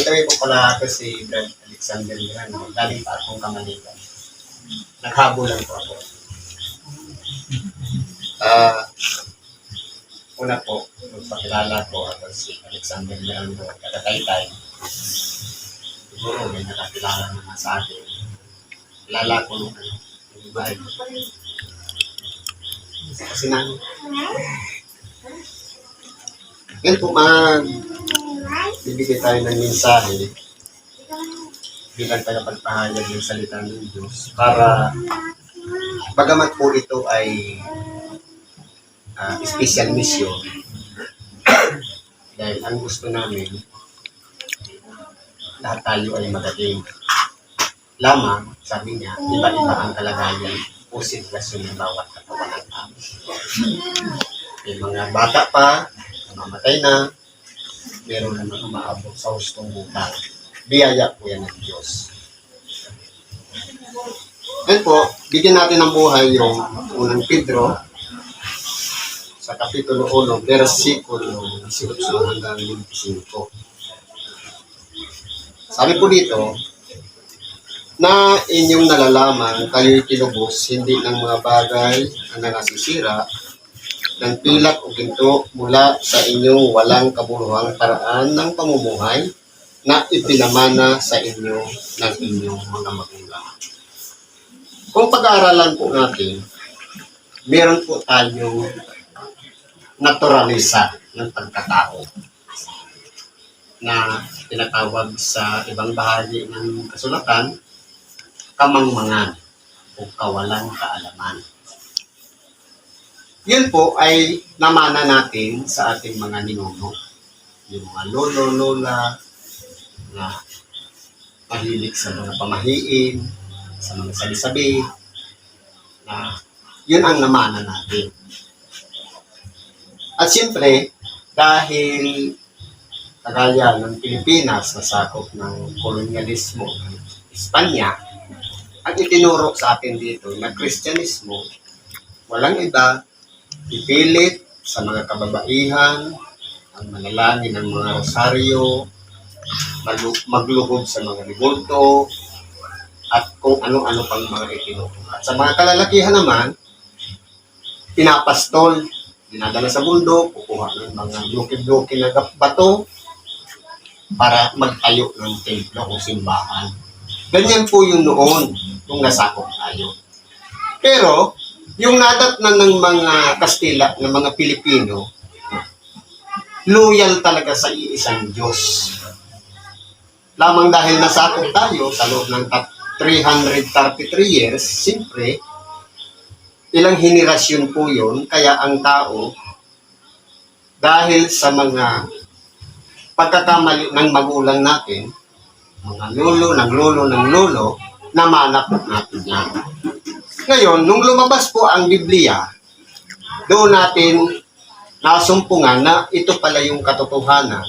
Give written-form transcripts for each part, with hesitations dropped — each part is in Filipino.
By the way po pala ako si Brad Alexander Miranda. Galing pa akong Kamalikan. Naghabol lang po ako. Una po, magpakilala ko ako si Alexander Miranda. Taga-Taytay. Siguro may nakakilala naman sa akin. Kilala ko nung iba. Kasi na, ngayon po bibigay tayo ng mensahe bilang tagapagpahayag ng salita ng Diyos para bagamat po ito ay special mission dahil ang gusto namin lahat tayo ay magaling. Lamang, sabi niya, iba-iba ang kalagayan o sitwasyon ng bawat katawan ng tao. May mga bata pa, namamatay na, meron naman umaabot sa hustong buhay. Biyaya po yan ng Diyos. Ngayon po, bigyan natin ng buhay yung unang Pedro sa Kapitulo 1, versikulo 18 hanggang 25. Sabi po dito, na inyong nalalaman kayo'y kinubos hindi ng mga bagay na nasisira ng pilak o ginto mula sa inyong walang kabuluhang paraan ng pamumuhay na ipinamana sa inyo ng inyong mga magulang. Kung pag-aaralan po natin, meron po tayong naturalisa ng pagkatao na tinatawag sa ibang bahagi ng kasulatan kamangmangan o kawalang kaalaman. Yun po ay namana natin sa ating mga ninuno. Yung mga lolo-lola na mahilig sa mga pamahiin, sa mga sabi-sabi, na yun ang namana natin. At siyempre, dahil kagaya ng Pilipinas na sakop ng kolonyalismo ng Espanya, ang itinuro sa atin dito na Kristyanismo, walang iba, ipilit sa mga kababaihan, ang manalangin ng mga rosaryo, magluhod sa mga ribulto, at kung ano-ano pang mga itinuro. At sa mga kalalakihan naman, pinapastol, dinadala sa bundok, kukuha ng mga bloke-bloke na bato para magtayo ng templo o simbahan. Ganyan po yung noon, kung nasakop tayo. Pero, yung nadatnan ng mga Kastila, ng mga Pilipino, loyal talaga sa iisang Diyos. Lamang dahil nasakop tayo sa loob ng 333 years, siyempre, ilang henerasyon po yun, kaya ang tao, dahil sa mga pagkakamali ng magulang natin, mga lolo, namana po natin yan. Ngayon, nung lumabas po ang Biblia, doon natin nasumpungan na ito pala yung katotohanan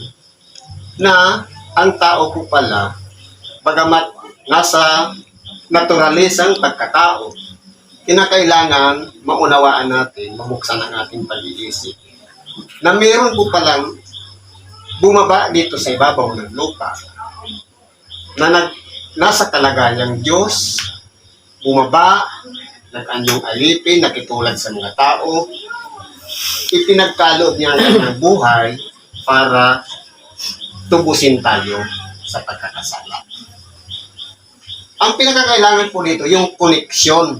na ang tao po pala, bagamat nasa naturalisang pagkatao, kinakailangan maunawaan natin, mabuksan ang ating pag-iisip, na meron po palang bumaba dito sa ibabaw ng lupa, na nasa kalagayang Diyos, bumaba, nag-anyong alipin, nakitulad sa mga tao, ipinagkaloob niya ng buhay para tubusin tayo sa pagkakasala. Ang pinakakailangan po dito, yung koneksyon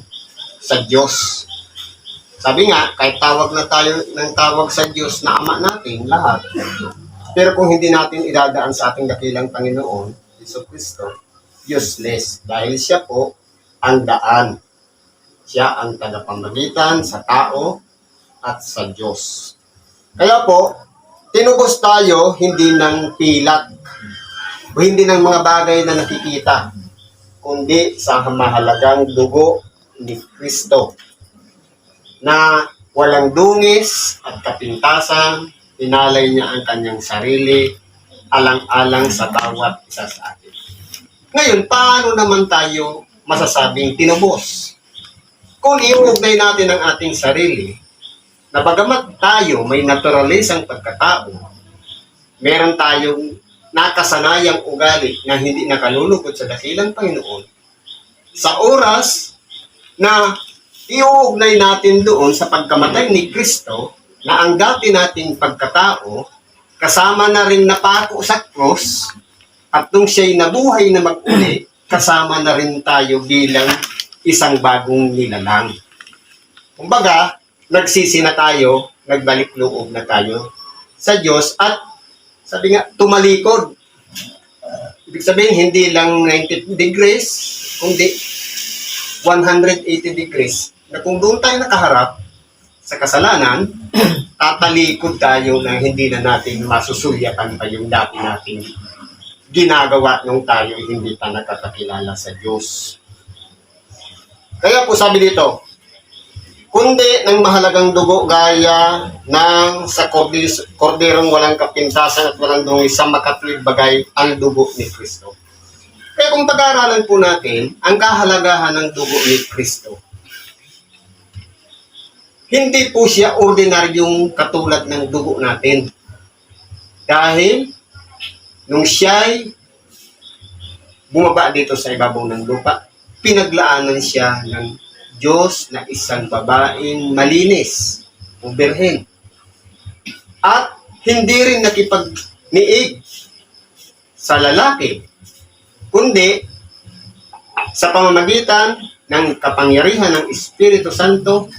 sa Diyos. Sabi nga, kahit tawag na tayo ng tawag sa Diyos na Ama natin, lahat. Pero kung hindi natin idadaan sa ating dakilang Panginoon, Jesucristo, useless. Dahil siya po ang daan. Siya ang tagapamagitan sa tao at sa Diyos. Kaya po, tinubos tayo hindi ng pilak o hindi ng mga bagay na nakikita, kundi sa mahalagang dugo ni Kristo na walang dungis at kapintasan, inalay niya ang kanyang sarili alang-alang sa bawat isa sa atin. Ngayon, paano naman tayo masasabing tinubos? Kung iuugnay natin ang ating sarili, na bagamat tayo may naturalisang pagkatao, meron tayong nakasanayang ugali na hindi nakalulugod sa dakilang Panginoon, sa oras na iuugnay natin doon sa pagkamatay ni Kristo, na ang dati nating pagkatao, kasama na rin napako sa cross, at nung siya'y nabuhay na mag-uli, kasama na rin tayo bilang isang bagong nilalang. Kumbaga, nagsisi na tayo, nagbalik loob na tayo sa Diyos, at sabi nga, tumalikod. Ibig sabihin, hindi lang 90 degrees, kundi 180 degrees. Na kung doon tayo nakaharap sa kasalanan, tatalikod tayo na hindi na natin masusulyapan pa yung dati natin ginagawa nung tayo hindi pa nakakakilala sa Diyos. Kaya po sabi dito, kundi ng mahalagang dugo gaya ng sa korderong walang kapintasan at walang dungi sa makatwid bagay ang dugo ni Kristo. Kaya kung pag-aaralan po natin ang kahalagahan ng dugo ni Kristo, hindi po siya ordinaryong katulad ng dugo natin. Dahil nung siya'y bumaba dito sa ibabaw ng lupa, pinaglaanan siya ng Diyos na isang babaeng malinis, o birhen. At hindi rin nakipagniig sa lalaki, kundi sa pamamagitan ng kapangyarihan ng Espiritu Santo,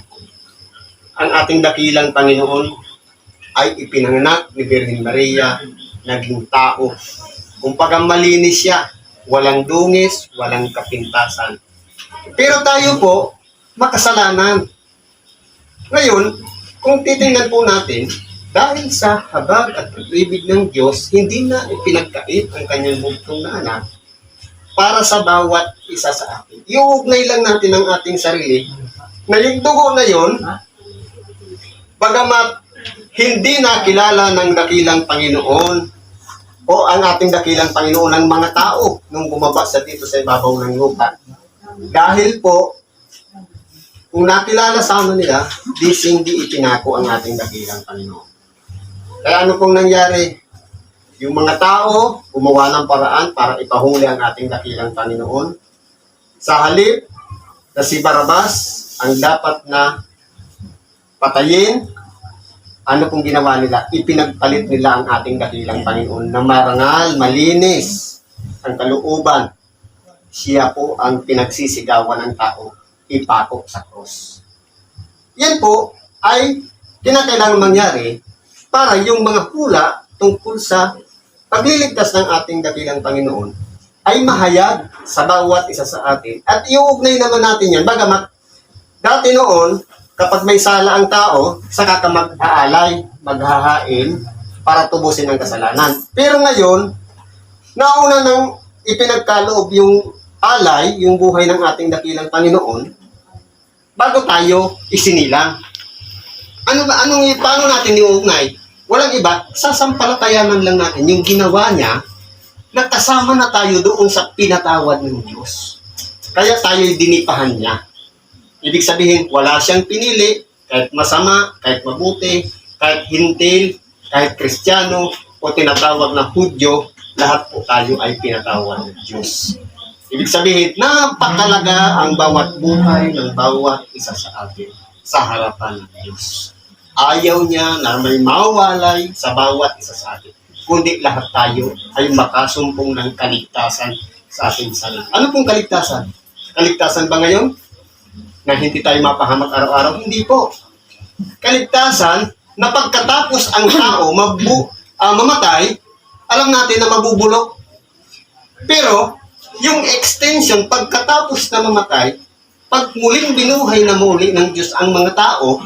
ang ating dakilang Panginoon ay ipinanganak ni Birhen Maria, naging tao. Kumpaga malinis siya, walang dungis, walang kapintasan. Pero tayo po, makasalanan. Ngayon, kung titingnan po natin, dahil sa habag at pag-ibig ng Diyos, hindi na ipinagkait ang kanyang bugtong na anak para sa bawat isa sa atin. Iuugnay lang natin ang ating sarili na yung dugo na yon, bagamat hindi nakilala ng dakilang Panginoon o ang ating dakilang Panginoon ng mga tao nung bumaba sa dito sa ibabaw ng lupa. Dahil po, kung nakilala sa nila, hindi ipinako ang ating dakilang Panginoon. Kaya ano pong nangyari? Yung mga tao, gumawa ng paraan para ipahuli ang ating dakilang Panginoon. Sa halip na si Barabas ang dapat na patayin, ano pong ginawa nila? Ipinagpalit nila ang ating dakilang Panginoon na marangal, malinis ang kalooban. Siya po ang pinagsisigawan ng tao, ipako sa cross. Yan po ay kinakailangan mangyari para yung mga hula tungkol sa pagliligtas ng ating dakilang Panginoon ay mahayag sa bawat isa sa atin. At iuugnay naman natin yan. Bagamat dati noon, kapag may sala ang tao, saka ka mag-aalay, maghahain para tubusin ang kasalanan. Pero ngayon, nauna nang ipinagkaloob yung alay, yung buhay ng ating dakilang Panginoon, bago tayo isinilang. Paano natin iuugnay? Walang iba, sasampalatayanan lang natin yung ginawa niya na kasama na tayo doon sa pinatawad ng Diyos. Kaya tayo'y dinipahan niya. Ibig sabihin, wala siyang pinili, kahit masama, kahit mabuti, kahit hintil, kahit Kristiyano, o tinatawag na Hudyo, lahat po tayo ay pinatawad ng Diyos. Ibig sabihin, napakalaga ang bawat buhay ng bawat isa sa atin sa harapan ng Diyos. Ayaw niya na may mawalay sa bawat isa sa atin, kundi lahat tayo ay makasumpong ng kaligtasan sa ating sana. Ano pong kaligtasan? Kaligtasan ba ngayon? Na hindi tayo mapahamak araw-araw? Hindi po. Kaligtasan na pagkatapos ang tao mamatay, alam natin na mabubulok. Pero, yung extension, pagkatapos na mamatay, pag muling binuhay na muli ng Diyos ang mga tao,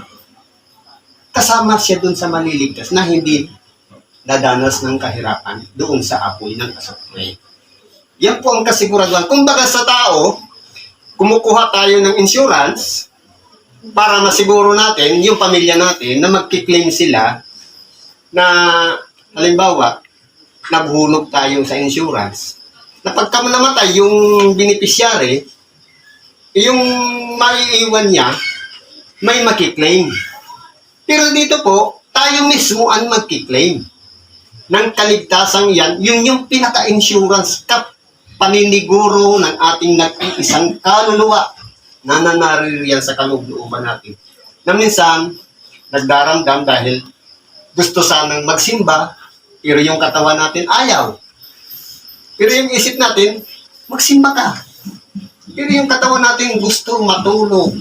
kasama siya dun sa maliligtas na hindi dadanas ng kahirapan doon sa apoy ng asupre. Yan po ang kasiguraduhan. Kumbaga sa tao, kumukuha tayo ng insurance para masiguro natin, yung pamilya natin, na magkiklaim sila na, halimbawa, naghulog tayo sa insurance. Na pagka namatay yung beneficiary, yung maiiwan niya, may makiklaim. Pero dito po, tayo mismo ang magkiklaim. ng kaligtasang yan, yun yung pinaka-insurance paniniguro ng ating nag-iisang kaluluwa na nanaririyan sa kalooban natin. Na minsan, nagdaramdam dahil gusto sanang magsimba, pero yung katawan natin ayaw. Pero yung isip natin, magsimba ka. Pero yung katawan natin gusto matulog.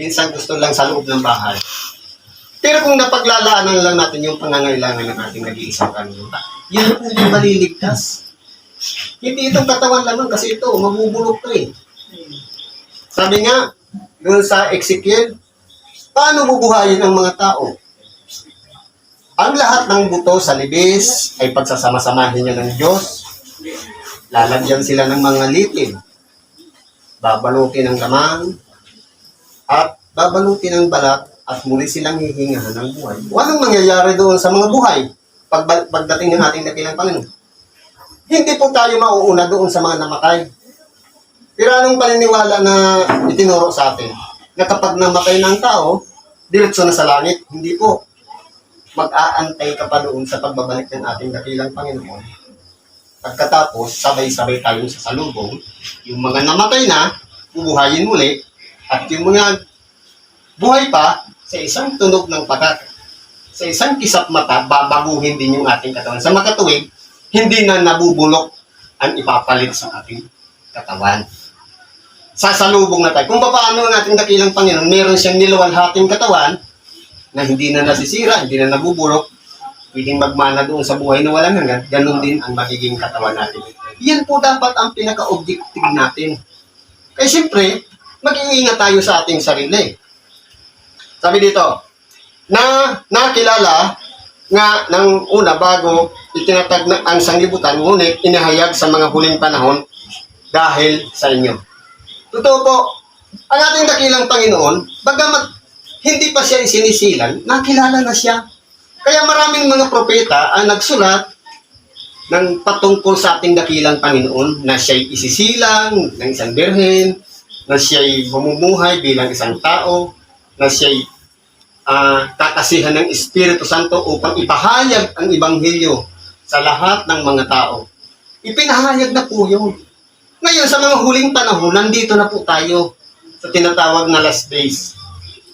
Minsan gusto lang sa loob ng bahay. Pero kung napaglalaanan lang natin yung pangangailangan ng ating nag-iisang kaluluwa, yan po yung maliligtas. Hindi itong katawan lamang kasi ito, mabubulok to eh. Sabi nga, doon sa Ezekiel, paano bubuhayin ang mga tao? Ang lahat ng buto sa libis ay pagsasama-samahin niya ng Diyos. Lalagyan sila ng mga litid. Babalutin ng lamang at babalutin ng balat at muli silang hihingahan ng buhay. Anong mangyayari doon sa mga buhay pagdating ng ating dakilang Panginoon? Hindi po tayo mauuna doon sa mga namatay. Pero anong paniniwala na itinuro sa atin? Na kapag namatay ng tao, diretso na sa langit. Hindi po. Mag-aantay ka pa doon sa pagbabalik ng ating dakilang Panginoon. Pagkatapos, sabay-sabay tayong sasalubong. Yung mga namatay na, bubuhayin muli. At yung mga buhay pa, sa isang tunog ng patat, sa isang kisap mata, babaguhin din yung ating katawan. Sa makatuwid, hindi na nabubulok ang ipapalit sa ating katawan. Sasalubong na tayo. Kung paano ang ating dakilang Panginoon, meron siyang niluwalhating katawan na hindi na nasisira, hindi na nabubulok, pwedeng magmana doon sa buhay na walang hanggan, ganun din ang magiging katawan natin. Yan po dapat ang pinaka-objective natin. Kaya siyempre, mag-iingat tayo sa ating sarili. Sabi dito, na nakilala nga ng una bago itinatag na ang sanglibutan, ngunit inahayag sa mga huling panahon dahil sa inyo. Totoo po, ang ating dakilang Panginoon, bagamat hindi pa siya isinisilang, nakilala na siya. Kaya maraming mga propeta ang nagsulat ng patungkol sa ating dakilang Panginoon na siya'y isisilang ng isang birhen, na siya'y mamumuhay bilang isang tao, na siya'y kakasihan ng Espiritu Santo upang ipahayag ang Ebanghelyo sa lahat ng mga tao. Ipinahayag na po yun. Ngayon, sa mga huling panahon, nandito na po tayo sa tinatawag na last days.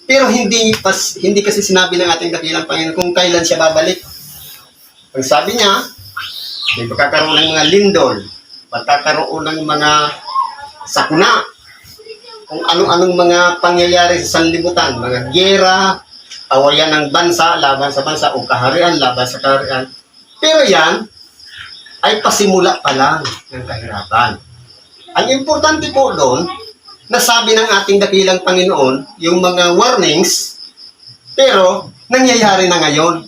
Pero hindi kasi sinabi ng ating dakilang Panginoon kung kailan siya babalik. Ang sabi niya, may magkakaroon ng mga lindol, magkakaroon ng mga sakuna, kung anong-anong mga pangyayari sa sanlibutan, mga gyera, awayan ng bansa, laban sa bansa, o kaharian, laban sa kaharian. Pero yan ay pasimula pa lang ng kahirapan. Ang importante po doon, nasabi ng ating dakilang Panginoon, yung mga warnings, pero nangyayari na ngayon.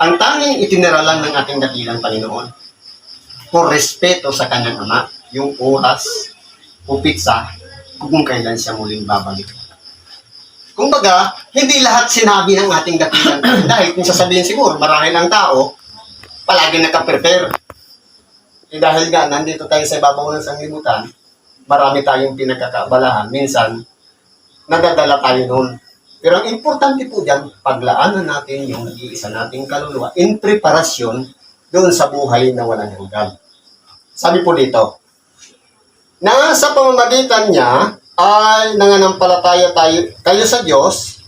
Ang tanging itiniralan ng ating dakilang Panginoon, por respeto sa kanyang Ama, yung oras, upit sa kung kailan siya muling babalik. Kumbaga, hindi lahat sinabi ng ating dakilang Panginoon. Dahil kung sasabihin siguro, marami ng tao, palagi nakaprepare. Dahil nga, nandito tayo sa ibabaw ng sanglibutan, marami tayong pinagkakaabalahan. Minsan, nadadala tayo noon. Pero ang importante po dyan, paglaanan natin yung nag-iisa nating kaluluwa in preparasyon doon sa buhay na walang hanggan. Sabi po dito, na sa pamamagitan niya ay nananampalataya kayo sa Diyos,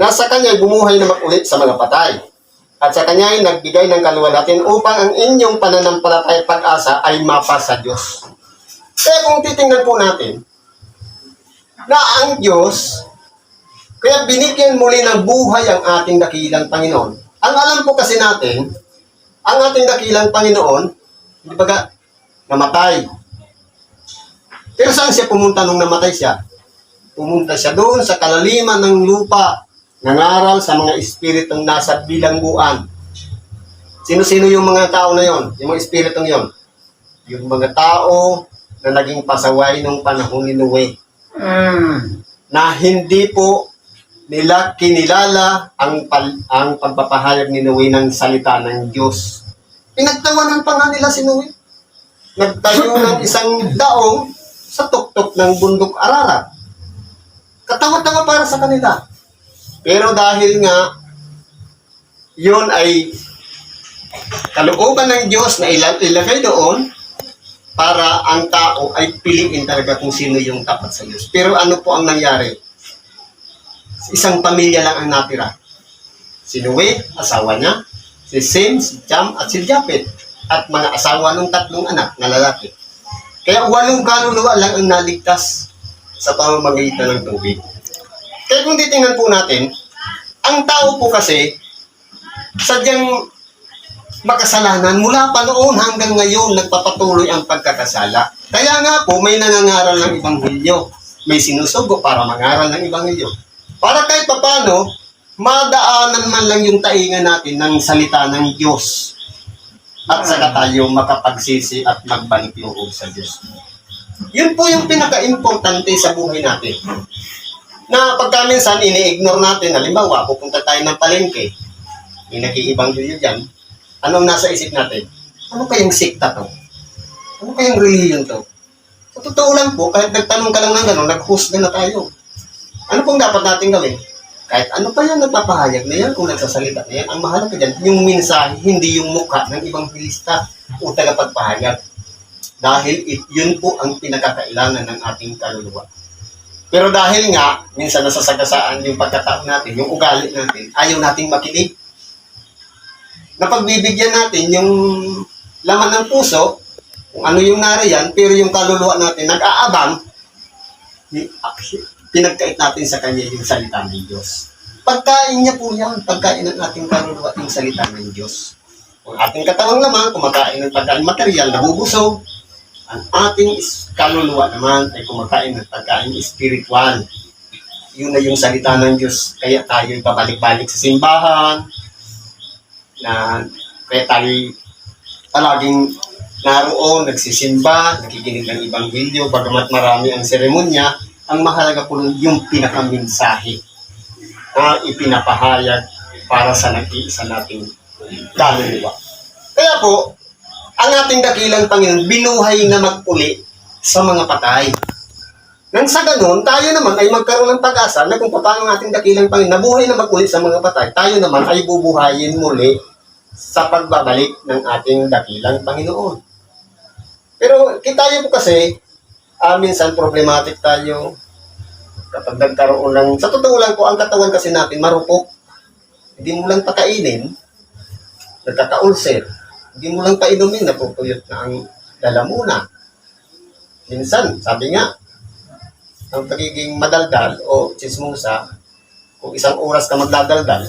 na sa Kanya ay bumuhay na makulit sa mga patay. At sa Kanya ay nagbigay ng kaluwalhatian upang ang inyong pananampalataya at pag-asa ay mapa sa Diyos. Kaya kung titingnan po natin, na ang Diyos, kaya binigyan muli ng buhay ang ating dakilang Panginoon. Ang alam po kasi natin, ang ating dakilang Panginoon, di ba namatay. Pero saan siya pumunta nung namatay siya? Pumunta siya doon sa kalaliman ng lupa, nangaral sa mga espiritong nasa bilangguan. Sino-sino yung mga tao na yon? Yung mga espiritong yon? Yung mga tao na naging pasaway nung panahon ni Noe. Na hindi po nila kinilala ang pagpapahayag ni Noe ng salita ng Diyos. Pinagtawanan pa nga nila si Noe. Nagtayo ng isang daong sa tuktok ng bundok Ararat. Katawa-tawa para sa kanila. Pero dahil nga, yun ay kalooban ng Diyos na ilagay doon para ang tao ay piliin talaga kung sino yung tapat sa Diyos. Pero ano po ang nangyari? Isang pamilya lang ang natira. Si Noe, asawa niya, si Sem, si Cham, at si Japet, at mga asawa ng 3 anak na lalaki. Kaya 8 kaluluwa lang ang naligtas sa pamamagitan ng tubig. Kaya kung titingnan po natin, ang tao po kasi, sadyang makasalanan, mula pa noon hanggang ngayon, nagpapatuloy ang pagkakasala. Kaya nga po, may nangangaral ng Ebanghelyo. May sinusugo para mangaral ng Ebanghelyo. Para kahit papano, madaanan man lang yung tainga natin ng salita ng Diyos. At saka tayo makapagsisi at magbalik loob sa Diyos. Yun po yung pinaka-importante sa buhay natin. Na pagka minsan ini-ignore natin, halimbawa, pupunta tayo ng palengke, may nag-iibanghelyo dyan, anong nasa isip natin? Ano kayang sikta to? Ano kayang religion to? Sa totoo lang po, kahit nagtanong ka lang ng gano'n, naghusga na tayo. Ano pong dapat natin gawin? Kahit ano pa yan nagpapahayag na yan, kung nagsasalita na yan, ang mahalaga dyan, yung mensahe, hindi yung mukha ng ebanghelista o tagapagpahayag. Dahil yun po ang pinakakailangan ng ating kaluluwa. Pero dahil nga, minsan nasasagasaan yung pagkatao natin, yung ugali natin, ayaw nating makinig. Napagbibigyan natin yung laman ng puso, kung ano yung nariyan, pero yung kaluluwa natin nag-aabang, pinagkait natin sa kanya yung salita ng Diyos. Pagkain niya po yan, pagkain ng ating kaluluwa yung salita ng Diyos. Kung ating katawang laman, kumakain ng pagkain material, nabubusog. Ang ating kaluluwa naman ay kumakain ng pagkain spiritual. Yun na yung salita ng Diyos. Kaya tayo pabalik-balik sa simbahan, na kaya tayo palaging naroon, nagsisimba, nakikinig ng Ebanghelyo, bagamat marami ang seremonya, ang mahalaga po yung pinakamensahe na ipinapahayag para sa nag-iisa nating kaluluwa. Kaya po, ang ating dakilang Panginoon, binuhay na mag-uli sa mga patay. Nang sa ganun, tayo naman ay magkaroon ng pag-asa na kung paano ang ating dakilang Panginoon nabuhay na mag-uli sa mga patay, tayo naman ay bubuhayin muli sa pagbabalik ng ating dakilang Panginoon. Pero tayo po kasi, minsan problematic tayo kapag nagkaroon ng, sa totoo lang po, ang katawan kasi natin marupok. Hindi mo lang pakainin, nagkaka-ulcer. Hindi mo lang painumin, napupuyot na ang lalamuna. Minsan, sabi nga, ang pagiging madaldal o chismosa, kung 1 oras ka magdadaldal,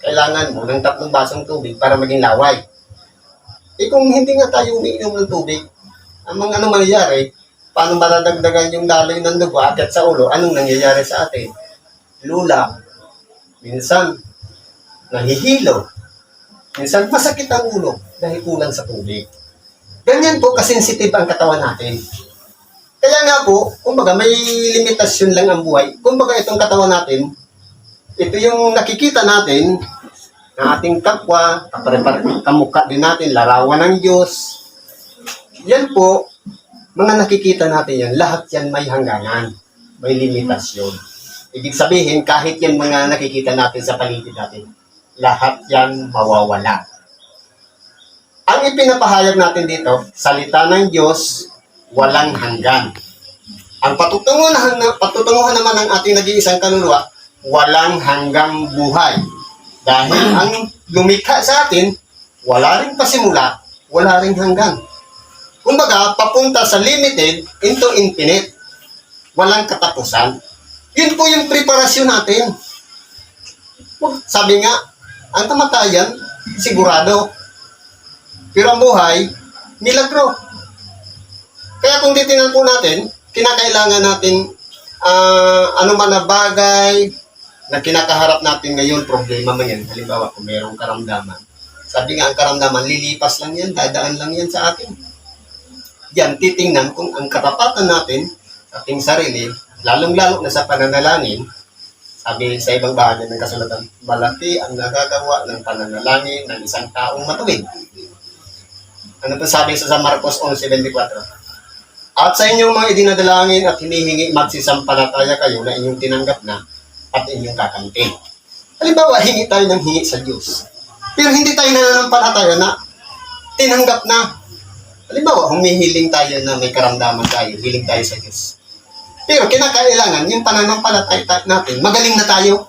kailangan mo ng 3 basong tubig para maging laway. Kung hindi nga tayo umiinom ng tubig, ang mga ano mangyayari, paano maladagdagan yung daloy ng dugo akit sa ulo, anong nangyayari sa atin? Lula. Minsan, nahihilo. Minsan, masakit ang ulo dahil kulang sa tubig. Ganyan po kasensitive ang katawan natin. Kaya nga po, kumbaga may limitasyon lang ang buhay. Kumbaga itong katawan natin, ito yung nakikita natin na ating kapwa, kamukha din natin, larawan ng Diyos. Yan po, mga nakikita natin yan, lahat yan may hangganan, may limitasyon. Ibig sabihin, kahit yan mga nakikita natin sa paligid natin, lahat yan mawawala. Ang ipinapahayag natin dito, salita ng Diyos, walang hanggan. Ang patutunguhan naman ng ating nag-iisang kaluluwa, walang hanggang buhay. Dahil ang lumikha sa atin, wala ring pasimula, wala ring hanggan. Kumbaga, papunta sa limited into infinite. Walang katapusan. Yun po yung preparasyon natin. Sabi nga, ang kamatayan, sigurado. Pero ang buhay, milagro. Kaya kung titingnan po natin, kinakailangan natin ano man na bagay na kinakaharap natin ngayon, problema man yan. Halimbawa, kung mayroong karamdaman. Sabi nga, ang karamdaman, lilipas lang yan, dadaan lang yan sa atin. Yan, titingnan kung ang katapatan natin sa ating sarili, lalong-lalo na sa pananalangin, sabi sa ibang bahagi ng kasulatan, malaki ang nagagawa ng pananalangin ng isang taong matuwid. Ano po sabi sa Marcos 11:24? At sa inyong mga idinadalangin at hinihingi, magsisampalataya kayo na inyong tinanggap na at inyong kakamtin. Halimbawa, hingi tayo ng hingi sa Diyos. Pero hindi tayo nananampalataya na tinanggap na. Halimbawa, humihiling tayo na may karamdaman tayo, hiling tayo sa Diyos. Pero kinakailangan yung pananampalataya natin, magaling na tayo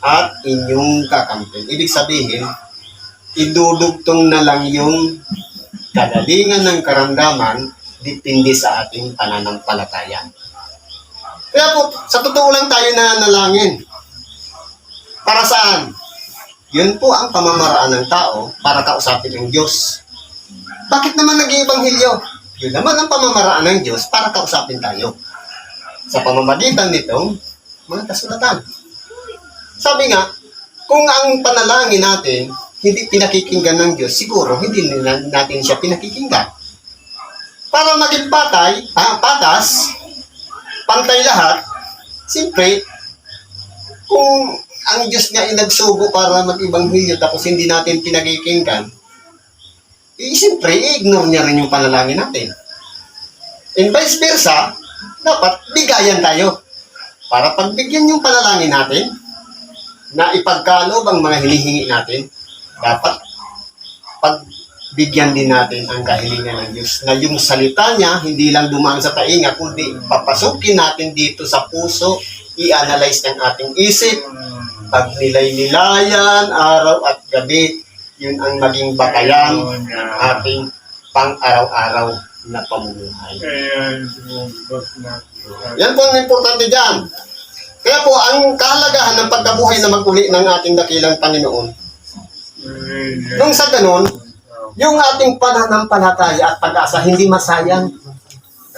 at inyong kakamtin. Ibig sabihin, idudugtong na lang yung kagalingan ng karamdaman depende sa ating pananampalataya. Kaya po, sa totoo lang tayo na nalangin. Para saan? Yun po ang pamamaraan ng tao para kausapin ng Diyos. Bakit naman nag-iibanghilyo? Yun naman ang pamamaraan ng Diyos para kausapin tayo. Sa pamamagitan nitong mga kasulatan. Sabi nga, kung ang panalangin natin hindi pinakikinggan ng Diyos, siguro hindi natin siya pinakikinggan. Para maging patas, pantay lahat, siyempre, kung ang Diyos nga ay nagsugo para mag-ibanghilyo tapos hindi natin pinakikinggan, siyempre, i-ignore niya rin yung panalangin natin. And vice versa, dapat bigayan tayo para pagbigyan yung panalangin natin na ipagkaloob ang mga hinihingi natin, dapat pagbigyan din natin ang kahilingan ng Diyos na yung salita niya hindi lang dumaan sa tainga kundi papasukin natin dito sa puso, i-analyze ng ating isip, pagnilay-nilayan araw at gabi, yun ang maging batayan ng ating pang-araw-araw na pamumuhay. Yan po ang importante dyan. Kaya po, ang kahalagahan ng pagkabuhay na maguli ng ating dakilang Panginoon. Nung sa ganun, yung ating pananampalataya at pag-asa hindi masayang.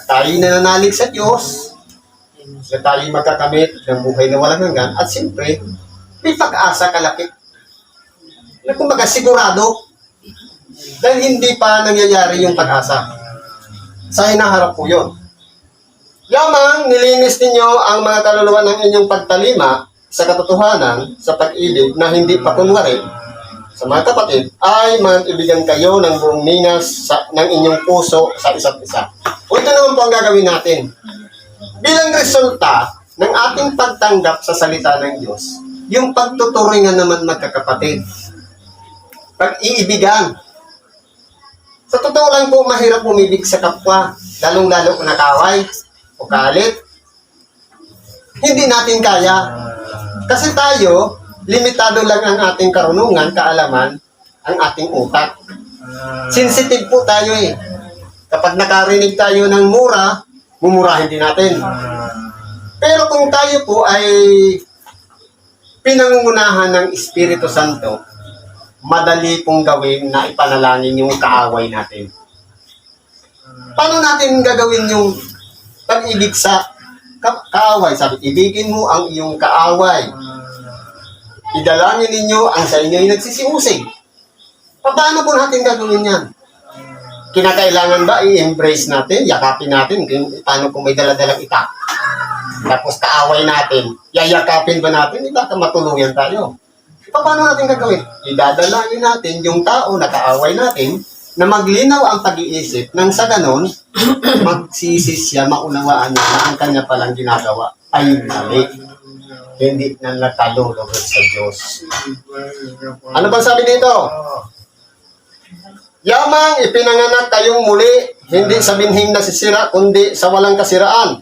Tayo nananalig sa Diyos, na tayo magkakamit ng buhay na walang hanggan, at siyempre, may pag-asa kalapit. Na kumbaga sigurado, dahil hindi pa nangyayari yung pag-asa. Sa hinaharap po yun. Yamang nilinis ninyo ang mga kaluluwa ng inyong pagtalima sa katotohanan, sa pag-ibig na hindi pa kunwari sa mga kapatid, ay mag-ibigan kayo ng buong ningas ng inyong puso sa isa't isa. O ito naman po ang gagawin natin. Bilang resulta ng ating pagtanggap sa salita ng Diyos, yung pagtuturingan naman magkakapatid. Pag-iibigan. Sa totoo lang po, mahirap umibig sa kapwa, lalong-lalo kung nakaway o kalit. Hindi natin kaya. Kasi tayo, limitado lang ang ating karunungan, kaalaman, ang ating utak. Sensitive po tayo eh. Kapag nakarinig tayo ng mura, mumurahin din natin. Pero kung tayo po ay pinangungunahan ng Espiritu Santo, madali pong gawin na ipanalangin yung kaaway natin. Paano natin gagawin yung pag-ibig sa kaaway? Sabi, ibigin mo ang iyong kaaway. Idalangin ninyo ang sa inyo ay nagsisiusig. Paano po natin gagawin yan? Kinakailangan ba i-embrace natin, yakapin natin, paano kung may daladalang itak? Tapos kaaway natin, yayakapin ba natin? Baka matuluyan tayo. Paano natin gagawin? Idadalangin natin yung tao na kaaway natin na maglinaw ang pag-iisip nang sa ganon, magsisi siya, maunawaan niya na ang kanya palang ginagawa ay mali. Hindi na nakalulugod sa Diyos. Ano bang sabi dito? Yamang ipinanganak kayong muli, hindi sa binhing nasisira, kundi sa walang kasiraan,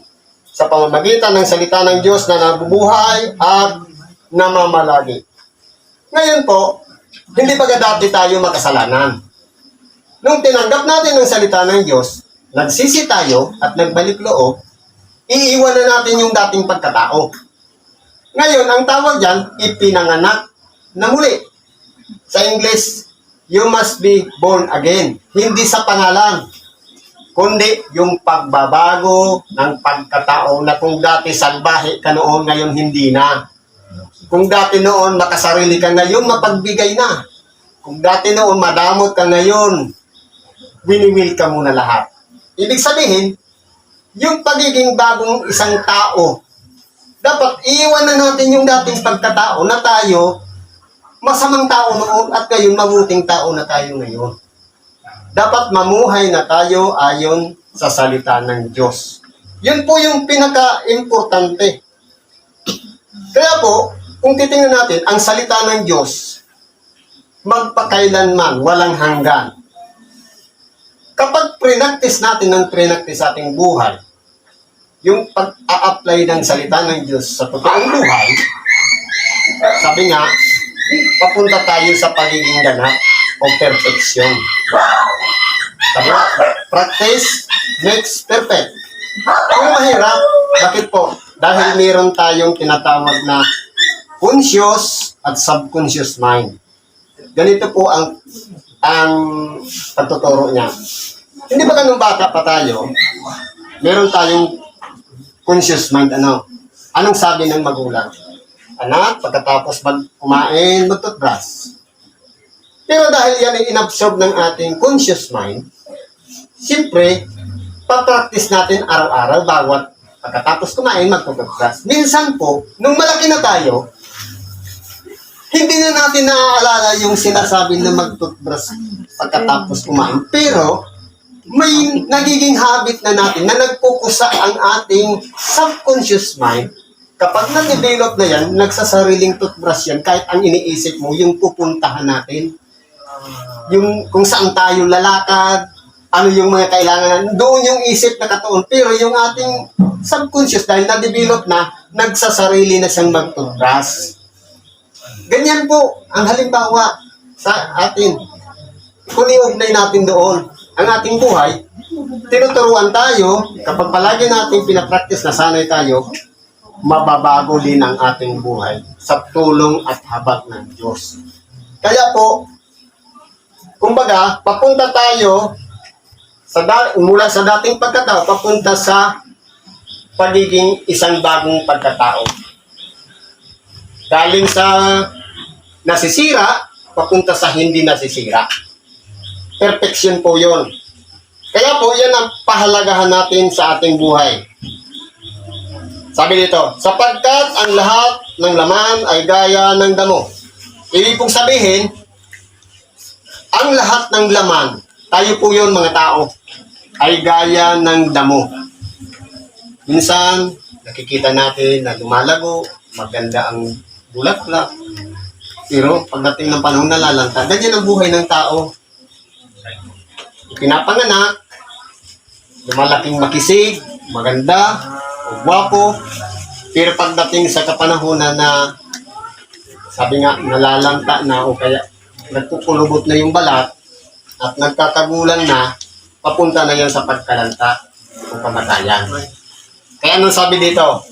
sa pamamagitan ng salita ng Diyos na nabubuhay at namamalagi. Ngayon po, hindi ba dati tayo makasalanan? Nung tinanggap natin ang salita ng Diyos, nagsisi tayo at nagbalik loob, iiwan na natin yung dating pagkatao. Ngayon, ang tawag dyan, ipinanganak na muli. Sa English, you must be born again. Hindi sa pangalan, kundi yung pagbabago ng pagkatao na kung dati salbahe ka noon, ngayon hindi na. Kung dati noon makasarili ka, ngayon mapagbigay na. Kung dati noon madamot ka, ngayon wini-will ka muna lahat. Ibig sabihin, yung pagiging bagong isang tao, dapat iiwan na natin yung dating pagkatao na tayo, masamang tao noon at ngayon mabuting tao na tayo ngayon. Dapat mamuhay na tayo ayon sa salita ng Diyos. Yun po yung pinaka-importante. Kaya po, kung titingnan natin, ang salita ng Diyos, magpakailanman, walang hanggan. Kapag prinactice natin ng prinactice sa ating buhay, yung pag-a-apply ng salita ng Diyos sa totoong buhay, sabi nga, papunta tayo sa pagiging ganap o perfection. Sabi nga, practice makes perfect. Kung mahirap, bakit po? Dahil meron tayong tinatawag na conscious at subconscious mind. Ganito po ang pagtuturo niya. Hindi ba ganun bata pa tayo, meron tayong conscious mind, anong sabi ng magulang? Anak, pagkatapos kumain, mag-toothbrush. Pero dahil yan ay inabsorb ng ating conscious mind, siyempre, papractice natin araw-araw bawat pagkatapos kumain, mag-toothbrush. Minsan po, nung malaki na tayo, hindi na natin naaalala yung sinasabi na mag-toothbrush pagkatapos kumain. Pero, may nagiging habit na natin na nagpukusa ang ating subconscious mind. Kapag na-develop na yan, nagsasariling toothbrush yan, kahit ang iniisip mo, yung pupuntahan natin. Yung kung saan tayo lalakad, ano yung mga kailangan, doon yung isip na katuon. Pero yung ating subconscious, dahil na-develop na, nagsasarili na siyang mag-toothbrush. Ganyan po ang halimbawa sa atin. Kung iugnay natin doon, ang ating buhay, tinuturuan tayo, kapag palagi natin pinapractice na sanay tayo, mababago din ang ating buhay sa tulong at habag ng Diyos. Kaya po, kumbaga, papunta tayo mula sa dating pagkatao, papunta sa pagiging isang bagong pagkatao. Galing sa nasisira, papunta sa hindi nasisira. Perfection po yun. Kaya po, yan ang pahalagahan natin sa ating buhay. Sabi dito, sapagkat ang lahat ng laman ay gaya ng damo. Ibig pong sabihin, ang lahat ng laman, tayo po yun mga tao, ay gaya ng damo. Minsan, nakikita natin na lumalago, maganda ang bulaklak. Pero pagdating ng panahon na lalanta, ganyan ang buhay ng tao. Pinapanganak, lumalaking makisig, maganda, gwapo, pero pagdating sa kapanahonan na sabi nga, nalalanta na o kaya nagkukulubot na yung balat at nagkakagulang na, papunta na yan sa pagkalanta o kamatayan. Kaya anong sabi dito?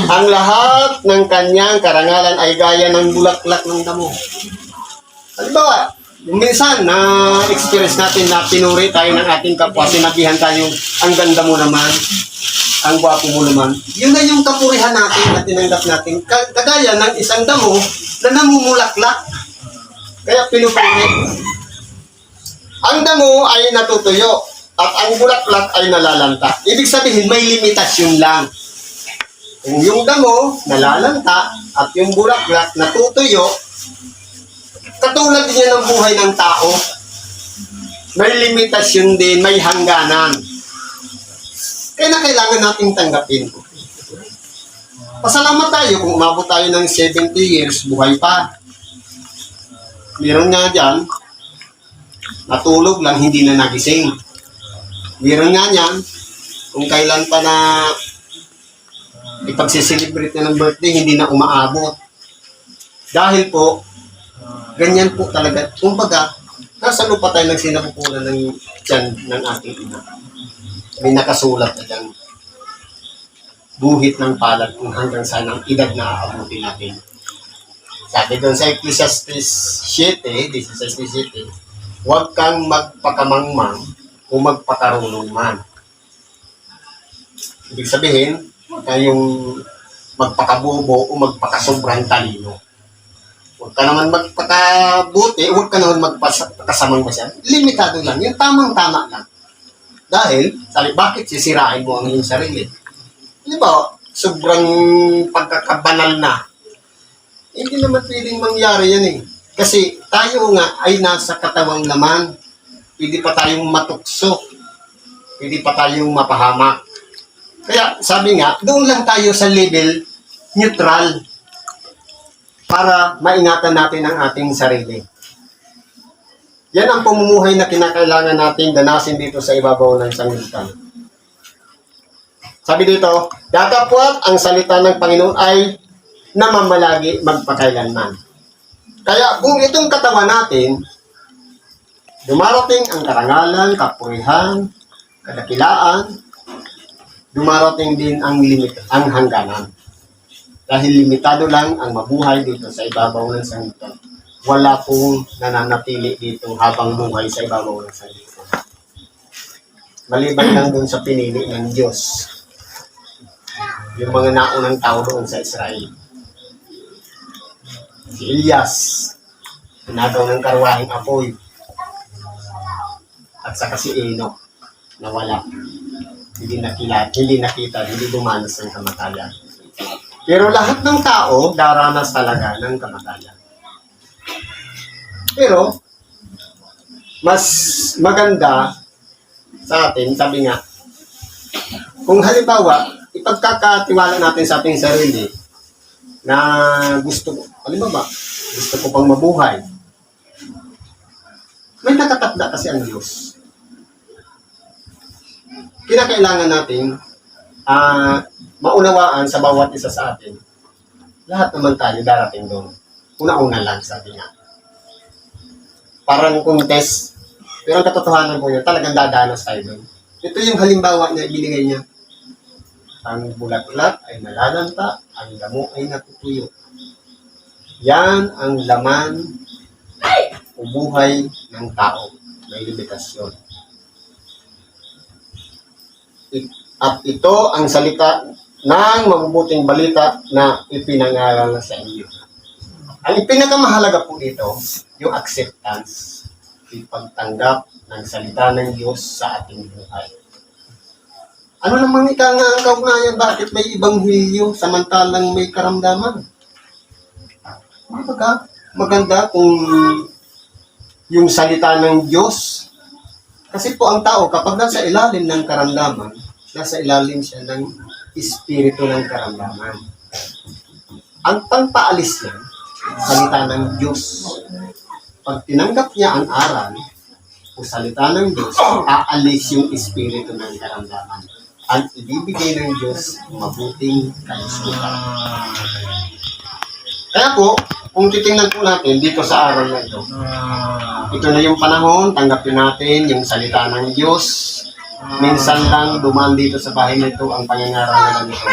Ang lahat ng kanyang karangalan ay gaya ng bulaklak ng damo. Halimbawa, minsan na-experience natin na pinuri tayo ng ating kapwa, sinabihan tayo, ang ganda mo naman, ang gwapo mo naman. Yun na yung kapurihan natin na tinanggap natin. Kagaya ng isang damo na namumulaklak. Kaya pinupuri. Ang damo ay natutuyo at ang bulaklak ay nalalanta. Ibig sabihin, may limitasyon lang. Kung yung damo nalalanta at yung bulaklak natutuyo, katulad din yan ng buhay ng tao. May limitasyon din, may hangganan. Kaya na kailangan nating tanggapin. Pasalamat tayo kung umabot tayo ng 70 years, buhay pa. Meron nga dyan, natulog lang, hindi na nagising. Meron nga dyan, kung kailan pa na ipagsiselebrate na ng birthday, hindi na umaabot. Dahil po, ganyan po talaga. Kumbaga, nasa lupa tayo ng sinapupunan ng tiyan ng ating ina. May nakasulat na dyan. Buhit ng palad kung hanggang saan ang edad na aabutin natin. Sabi doon sa Ecclesiastes 7, huwag kang magpakamangmang o magpakarunong man. Ibig sabihin, huwag kayong magpakabobo o magpakasobrang talino. Huwag ka naman magpakabuti, huwag ka naman magpakasamang masyad. Limitado lang, yung tamang-tama lang. Dahil, sabi, bakit sisirain mo ang iyong sarili? Di ba, sobrang pagkakabanal na. Hindi naman pwedeng mangyari yan eh. Kasi tayo nga ay nasa katawang laman. Pwede pa tayong matukso. Pwede pa tayong mapahamak. Kaya sabi nga, doon lang tayo sa level neutral para maingatan natin ang ating sarili. Yan ang pamumuhay na kinakailangan natin danasin dito sa ibabaw ng sanglibutan. Sabi dito, datapwat ang salita ng Panginoon ay namamalagi magpakailanman. Kaya kung itong katawan natin, dumarating ang karangalan, kapurihan, kadakilaan, dumarating din ang hangganan. Dahil limitado lang ang mabuhay dito sa ibabaw ng sanglibutan. Wala pong nananatili dito habang buhay sa ibabaw ng sanglibutan. Maliban lang dun sa pinili ng Diyos. Yung mga naunang tao doon sa Israel. Si Elias, pinagaw ng karwaheng apoy. At saka si Enoch, nawala. Hindi nakita, hindi dumanas ng kamatayan. Pero lahat ng tao, daranas talaga ng kamatayan. Pero, mas maganda sa atin, sabi nga, kung halimbawa, ipagkakatiwala natin sa ating sarili na gusto ko pang mabuhay. May nakatakda kasi ang Diyos. Kinakailangan natin maunawaan sa bawat isa sa atin. Lahat naman tayo darating doon. Una-una lang, sabi nga. Parang contest. Pero ang katotohanan po yun, talagang dadanas tayo doon. Ito yung halimbawa na ibinigay niya. Ang bulaklak ay nalalanta, ang damo ay natutuyo. Yan ang laman o buhay ng tao. May limitasyon. At ito ang salita ng mabubuting balita na ipinangaral sa inyo. Ang pinakamahalaga po dito, yung acceptance, yung pagtanggap ng salita ng Diyos sa ating buhay. Ano namang ika nga ang kaugnayan? Bakit may ibang hilyo samantalang may karamdaman? Maganda kung yung salita ng Diyos. Kasi po ang tao, kapag nasa ilalim ng karamdaman, nasa ilalim siya ng espiritu ng karamdaman. Ang pagpaalis niya, salita ng Diyos. Pag tinanggap niya ang aral o salita ng Diyos, aalis yung espiritu ng karamdaman. Ang ibibigay ng Diyos, mabuting kalusugan. Kaya po, kung titingnan po natin dito sa aral na ito na yung panahon, tanggapin natin yung salita ng Diyos. Minsan lang dumaan dito sa bahay nito ang pangangaralan nito.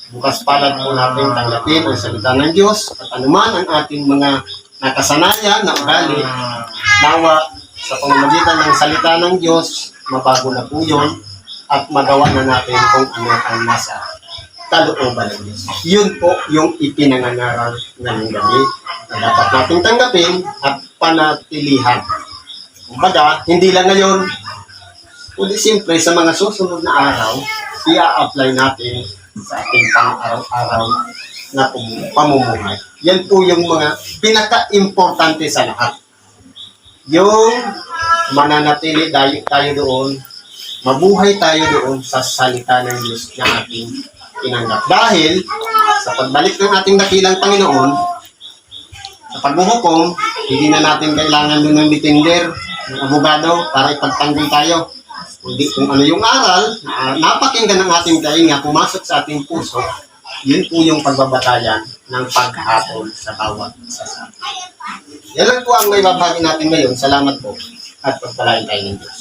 Bukas palad po natin tanggapin ang salita ng Diyos at anuman ang ating mga nakasanayan na ugali, nawa sa pamamagitan ng salita ng Diyos, mabago na po yun at magawa na natin kung ano ang nasa kalooban ng Diyos. Yun po yung ipinangangaral ngayong gabi na dapat nating tanggapin at panatilihan. Kumbaga, hindi lang ngayon, kundi siyempre sa mga susunod na araw, i-apply natin sa ating pang-araw-araw na pamumuhay. Yan po yung mga pinaka-importante sa lahat. Yung mananatili tayo doon, mabuhay tayo doon sa salita ng Diyos na ating tinanggap. Dahil sa pagbalik ng ating dakilang Panginoon, sa paghuhukom, hindi na natin kailangan doon ng defender, ng abogado, para ipagtanggol tayo. Kundi kung ano yung aral, napakinggan ng ating tainga, pumasok sa ating puso, yun po yung pagbabatayan ng paghatol sa bawat isa sa atin. Yan lang po ang may babagi natin ngayon. Salamat po at pagpalain tayo ng Diyos.